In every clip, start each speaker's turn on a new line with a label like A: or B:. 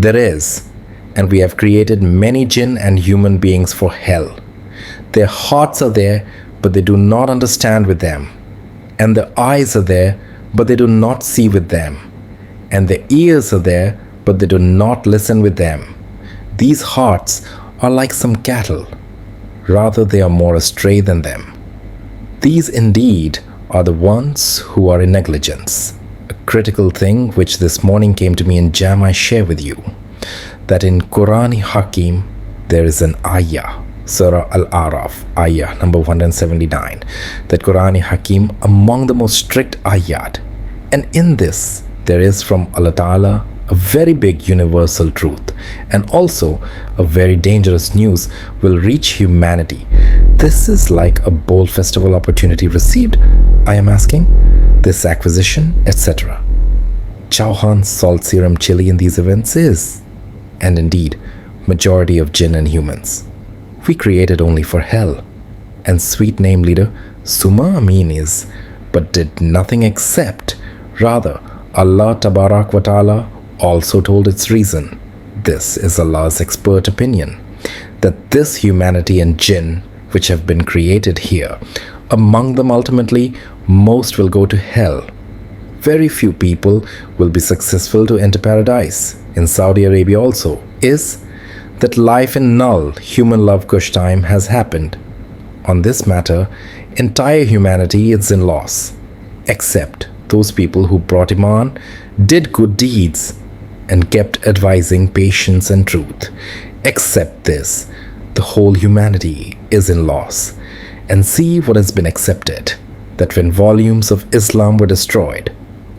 A: There is, and we have created many jinn and human beings for hell. Their hearts are there, but they do not understand with them. And their eyes are there, but they do not see with them. And their ears are there, but they do not listen with them. These hearts are like some cattle. Rather, they are more astray than them. These indeed are the ones who are in negligence. A critical thing which this morning came to me in Jam I share with you, that in Quran and Hakim there is an ayah, Surah Al-A'raf, ayah number 179, that Quran and Hakim among the most strict ayat. And in this there is from Allah Ta'ala a very big universal truth, and also a very dangerous news will reach humanity. This is like a bold festival opportunity received, I am asking, this acquisition, etc. Chauhan's salt serum chili in these events is, and indeed, majority of jinn and humans. We created only for hell, and sweet name leader Suma Ameen is, but did nothing except, rather, Allah Tabarak wa Ta'ala also told its reason. This is Allah's expert opinion, that this humanity and jinn which have been created here, among them ultimately most will go to hell. Very few people will be successful to enter paradise. In Saudi Arabia also is that life in null human love kush time has happened. On this matter, entire humanity is in loss, except those people who brought Iman, did good deeds, and kept advising patience and truth. Except this, the whole humanity is in loss. And see what has been accepted, that when volumes of Islam were destroyed,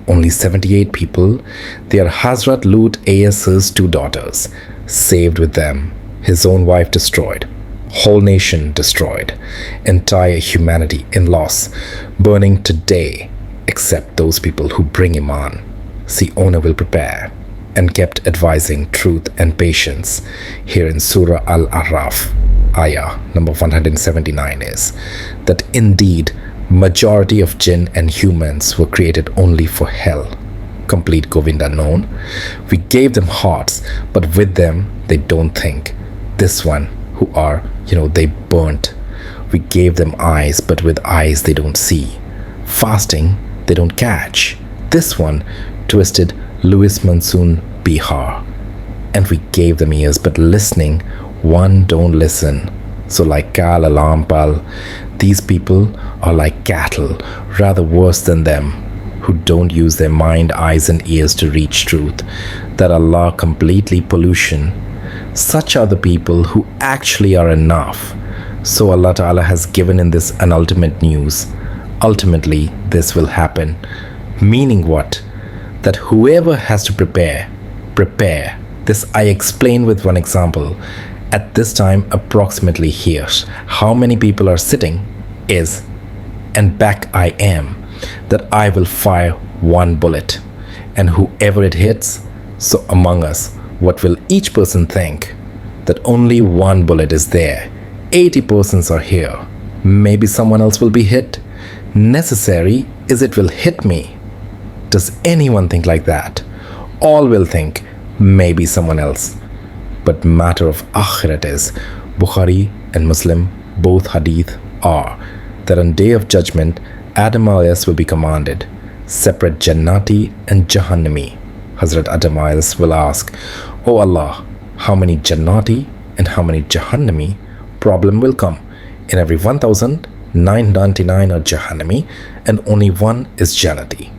A: only 78 people, their Hazrat Lut AS's 2 daughters, saved with them, his own wife destroyed, whole nation destroyed, entire humanity in loss, burning today, except those people who bring Iman. See, owner will prepare, and kept advising truth and patience. Here in Surah Al-A'raf, ayah number 179 is, that indeed majority of jinn and humans were created only for hell. Complete Govinda known. We gave them hearts, but with them they don't think. This one who are, they burnt. We gave them eyes, but with eyes they don't see. Fasting they don't catch. This one twisted Louis Monsoon Bihar. And we gave them ears, but listening, one don't listen. So like Kal Alam Pal, these people are like cattle, rather worse than them, who don't use their mind, eyes and ears to reach truth, that Allah completely pollution. Such are the people who actually are enough. So Allah Ta'ala has given in this an ultimate news. Ultimately, this will happen. Meaning what? That whoever has to prepare. This I explain with one example. At this time, approximately here, how many people are sitting is, and back I am, that I will fire one bullet, and whoever it hits, so among us, what will each person think? That only one bullet is there. 80 persons are here. Maybe someone else will be hit. Necessary is it will hit me. Does anyone think like that? All will think, maybe someone else. But matter of akhirat is, Bukhari and Muslim, both hadith are, that on day of judgment, Adam a.s. will be commanded, separate Jannati and Jahannami. Hazrat Adam a.s. will ask, O Allah, how many Jannati and how many Jahannami? Problem will come. In every 1,999 are Jahannami and only one is Jannati.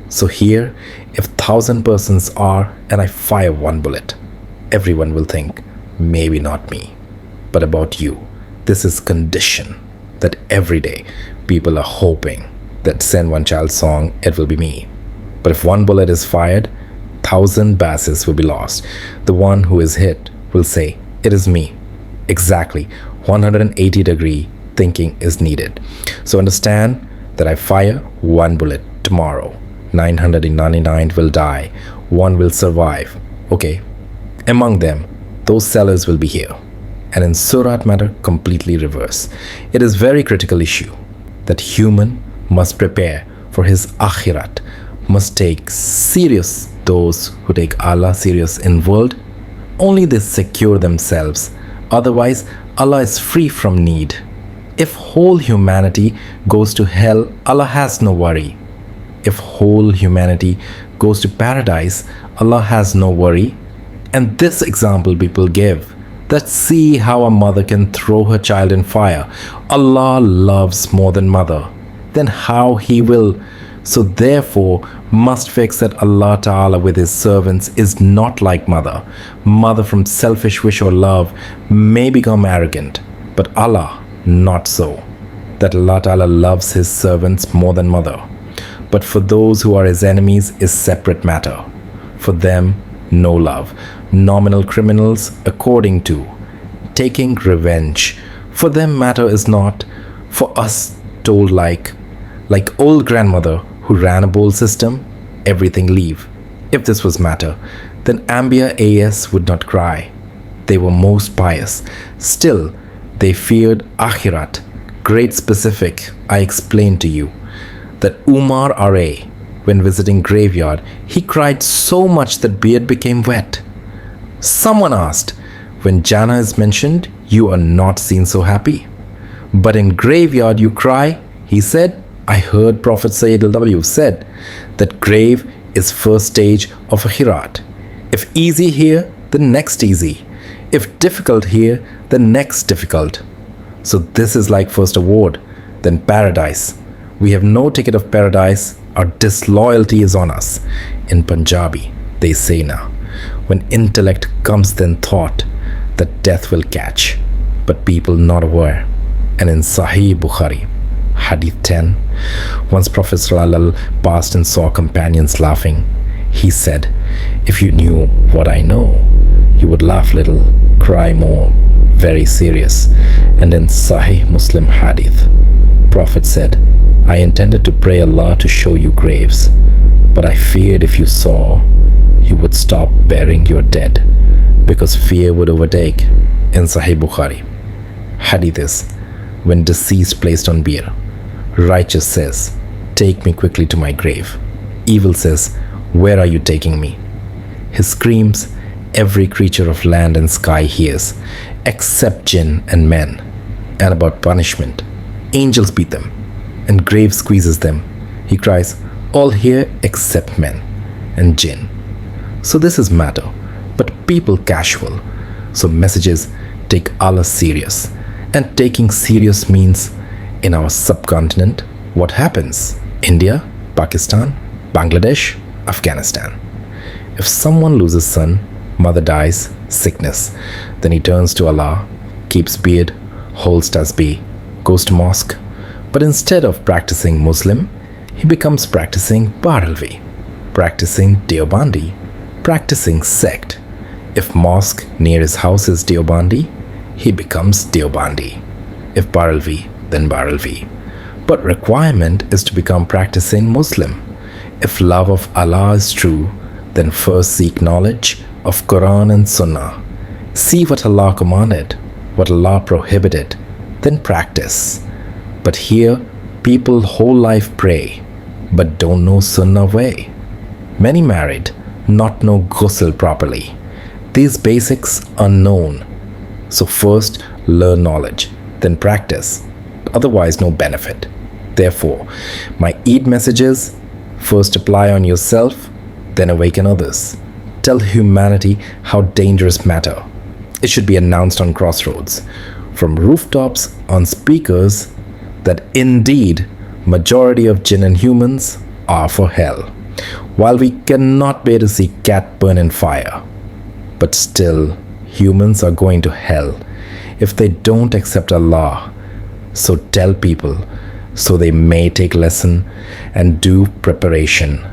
A: So here, if 1,000 persons are and I fire one bullet, everyone will think, maybe not me, but about you. This is condition, that every day people are hoping that send one child song, it will be me. But if one bullet is fired, 1,000 basses will be lost. The one who is hit will say, it is me. Exactly 180-degree thinking is needed. So understand that I fire one bullet tomorrow. 999 will die. One will survive. Okay. Among them, those sellers will be here. And in Surat matter, completely reverse. It is very critical issue that human must prepare for his akhirat, must take serious those who take Allah serious in world only they secure themselves. Otherwise, Allah is free from need. If whole humanity goes to hell, Allah has no worry. If whole humanity goes to paradise, Allah has no worry. And this example people give, that see how a mother can throw her child in fire. Allah loves more than mother. Then how He will. So therefore, must fix that Allah Ta'ala with His servants is not like mother. Mother from selfish wish or love may become arrogant, but Allah not so. That Allah Ta'ala loves His servants more than mother. But for those who are His enemies is separate matter. For them, no love. Nominal criminals according to taking revenge. For them matter is not. For us told like old grandmother who ran a bowl system, everything leave. If this was matter, then Ambia AS would not cry. They were most pious. Still, they feared Akhirat. Great specific, I explained to you. That Umar R.A., when visiting graveyard, he cried so much that beard became wet. Someone asked, when Jannah is mentioned, you are not seen so happy. But in graveyard you cry, he said, I heard Prophet Sayyid al-W said that grave is first stage of Akhirat. If easy here, then next easy. If difficult here, then next difficult. So this is like first award, then paradise. We have no ticket of paradise. Our disloyalty is on us. In Punjabi, they say now, when intellect comes then thought that death will catch, but people not aware. And in Sahih Bukhari, Hadith 10, once Prophet ﷺ passed and saw companions laughing, he said, if you knew what I know, you would laugh little, cry more, very serious. And in Sahih Muslim Hadith, Prophet said, I intended to pray Allah to show you graves, but I feared if you saw, you would stop burying your dead, because fear would overtake. In Sahih Bukhari, Hadith is, when deceased placed on bier, righteous says, take me quickly to my grave. Evil says, where are you taking me? His screams, every creature of land and sky hears, except jinn and men. And about punishment, angels beat them, and grave squeezes them. He cries, all here except men and jinn. So this is matter, but people casual. So messages take Allah serious. And taking serious means, in our subcontinent, what happens? India, Pakistan, Bangladesh, Afghanistan. If someone loses son, mother dies, sickness, then he turns to Allah, keeps beard, holds tasbih, goes to mosque. But instead of practicing Muslim, he becomes practicing Baralvi, practicing Deobandi, practicing sect. If mosque near his house is Deobandi, he becomes Deobandi. If Baralvi, then Baralvi. But requirement is to become practicing Muslim. If love of Allah is true, then first seek knowledge of Quran and Sunnah. See what Allah commanded, what Allah prohibited, then practice. But here, people whole life pray, but don't know Sunnah way. Many married, not know ghusl properly. These basics are known. So first learn knowledge, then practice. Otherwise no benefit. Therefore, my Eid messages, first apply on yourself, then awaken others. Tell humanity how dangerous matter. It should be announced on crossroads, from rooftops on speakers, that indeed majority of jinn and humans are for hell. While we cannot bear to see cat burn in fire, but still humans are going to hell if they don't accept Allah. So tell people, so they may take lesson and do preparation